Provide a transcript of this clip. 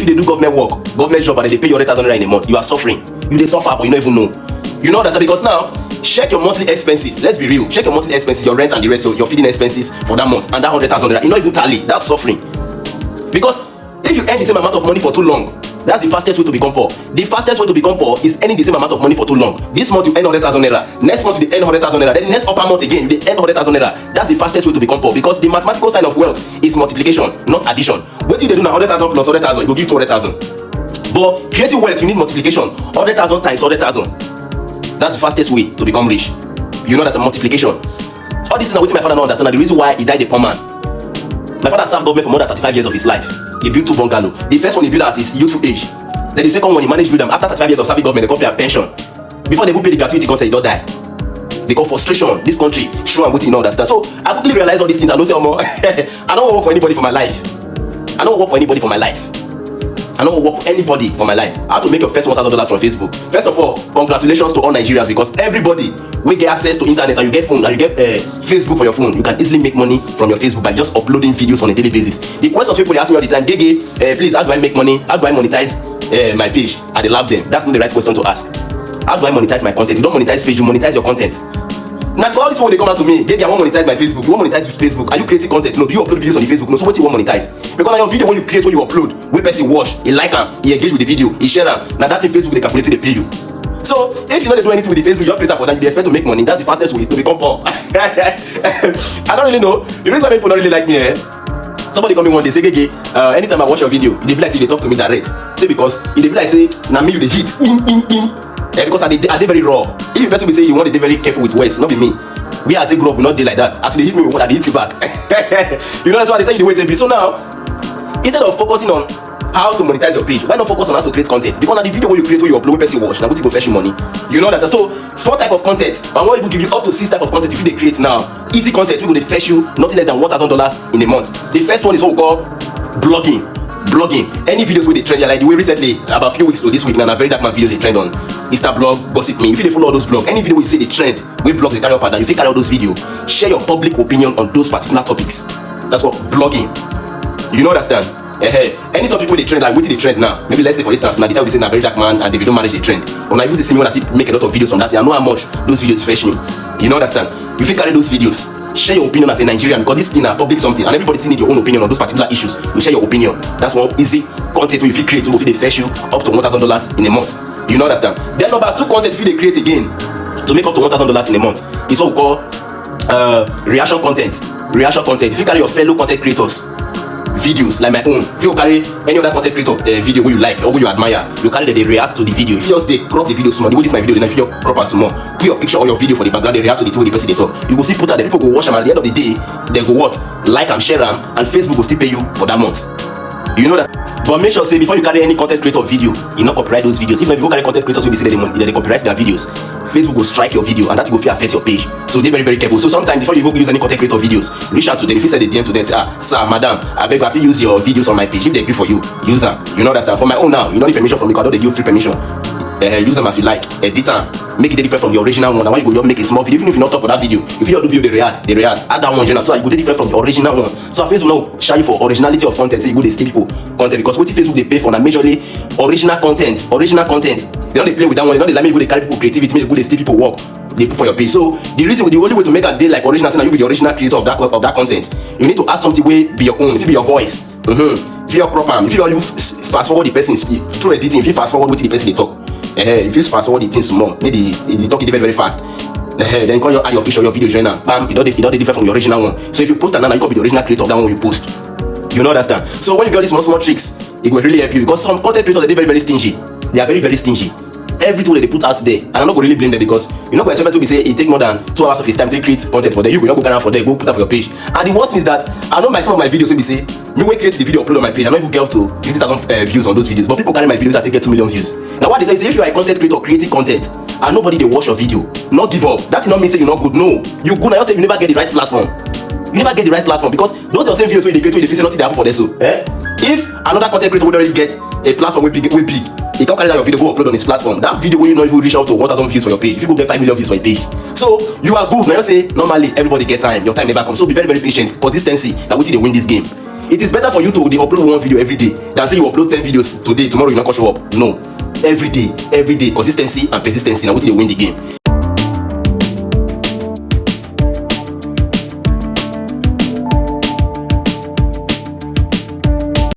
if you do government work, government job, and they pay you 100,000 naira in a month, you are suffering. You dey suffer, but you don't even know. You know that because now, check your monthly expenses. Let's be real. Check your monthly expenses, your rent and the rest, your feeding expenses for that month, and that 100,000 naira. You not even tally. That's suffering. Because if you earn the same amount of money for too long, that's the fastest way to become poor. The fastest way to become poor is earning the same amount of money for too long. This month you earn 100,000 naira. Next month you earn 100,000 naira. Then the next upper month again you earn 100,000 naira. That's the fastest way to become poor because the mathematical sign of wealth is multiplication, not addition. What you do now 100,000 plus 100,000, you go give 200,000. But creating wealth, you need multiplication. 100,000 times 100,000. That's the fastest way to become rich. You know that's a multiplication. All this is what my father don't understand. The reason why he died a poor man. My father served government for more than 35 years of his life. He built 2 bungalows. The first one he built at his youthful age. Then the second one he managed to build them after 35 years of serving government. They come pay a pension. Before they even pay the gratuity, he don't die. Because frustration, this country, show and what you know understand. So I quickly realize all these things. I don't say more. I don't work for anybody for my life. I don't work for anybody for my life. I don't work for anybody for my life. How to make your first $1,000 from Facebook. First of all, congratulations to all Nigerians because everybody will get access to internet and you get phone and you get Facebook for your phone. You can easily make money from your Facebook by just uploading videos on a daily basis. The questions people they ask me all the time, please, how do I make money? How do I monetize my page? I love them. That's not the right question to ask. How do I monetize my content? You don't monetize page, you monetize your content. Now all these people they come out to me, I want monetize my Facebook. You want monetize Facebook? Are you creating content? No. Do you upload videos on the Facebook? No. So what do you want monetize? Because now your video when you create, when you upload, when person watch, he like them, he engage with the video, he share them. Now that's in Facebook they calculate they pay you. So if you know they do anything with the Facebook, you create for them, you expect to make money. That's the fastest way to become poor. I don't really know. The reason why people don't really like me, somebody come in one day say, anytime I watch your video, they be like say they talk to me direct. Say because they be like say, now me you the hit. Because are they very raw. If the person will say you want to be very careful with words, not be me. We are to grow up, we not day like that. As they hit me, we want to hit you back. You know that's why they tell you the way to be. So now, instead of focusing on how to monetize your page, why not focus on how to create content? Because now the video when you create, when you upload, when person watch, now go to fetch you money. You know that. So 4 type of content. I want to give you up to 6 type of content if you they create now. Easy content, we go to fetch you nothing less than $1,000 in a month. The first one is what we call blogging. Any videos where they trend, like the way recently about a few weeks to this week now, very dark man videos they trend on Insta blog, gossip me. If you follow all those blogs, any video we say they trend, we blogs they carry up and down. If you carry out those videos, share your public opinion on those particular topics. That's what blogging. You know understand? Any topic where they trend, like what they trend now. Maybe let's say for instance, now the time we say a very dark man and the video manage they trend. Or now if you see me when I see make a lot of videos from that, I know how much those videos fetch me. You know understand? If you carry those videos, share your opinion as a Nigerian because this thing are public something and everybody still need your own opinion on those particular issues. You share your opinion. That's one easy content where if you create, if they fetch you up to $1,000 in a month. You know understand? Then number 2 content if they create again to make up to $1,000 in a month is what we call reaction content. If you carry your fellow content creators videos like my own, if you carry any other content creator video where you like or where you admire, you carry that they react to the video. If you just they crop the video small, the way this my video, then if you crop as small, put your picture or your video for the background, they react to the way the person they talk. You go see put out the people go watch them at the end of the day, they go what? Like and share them, and Facebook will still pay you for that month. You know that. But make sure say before you carry any content creator video, you not copyright those videos. Even if you go carry content creators will be say they copyright their videos, Facebook will strike your video and that will affect your page. So they're very, very careful. So sometimes before you even use any content creator videos, reach out to them. If you send a DM to them, say, sir, madam, I beg you use your videos on my page. If they agree for you, use them. You know that's for my own now. You don't need permission from me because I don't give free permission. Use them as you like. Edit them. Make it different from the original one. And when you go, make a small video. Even if you not talk for that video, if you don't do video, they react. Add that one, so you go different from the original one. So Facebook now share you for originality of content. So you go they steal people content because what if Facebook they pay for na majorly original content. They don't play with that one. They don't let me go they carry people creativity. They go they steal people work. They put for your page. So the only way to make a day like original, now you be the original creator of that content. You need to add something way be your own. If it be your voice, if you crop if you fast forward the person through editing, if you fast forward with the person they talk. If you fast forward the things small, maybe they talk it very, very fast. Then call add your picture, your video joiner. Bam, it don't differ from the original one. So if you post another, you can be the original creator of that one you post. You know understand? So when you get these small tricks, it will really help you because some content creators are very, very stingy. They are very, very stingy. Everything that they put out there, and I'm not going to really blame them because you're not going to expect to be say it take more than 2 hours of his time to create content for them. You go carry for them, go put up for your page. And the worst thing is that I know some of my videos will be say me will create the video upload on my page. I don't even get up to 50,000 views on those videos, but people carry my videos that get 2 million views. Now what they tell you is if you are a content creator creating content and nobody they watch your video, not give up. That does not mean say you're not good. No, you good. Now you say you never get the right platform. You never get the right platform because those are the same videos where they create where they face nothing they happen for them. So if another content creator would already get a platform way big, he can't carry down your video, go upload on his platform. That video will not even reach out to 1,000 views for your page. If you go get 5 million views for your page. So you are good. Now you say normally everybody get time, your time never comes. So be very, very patient. Consistency. Now we they win this game. It is better for you to dey upload one video every day than say you upload 10 videos today, tomorrow you not go show up. No, every day, consistency and persistency na wetin dey win the game.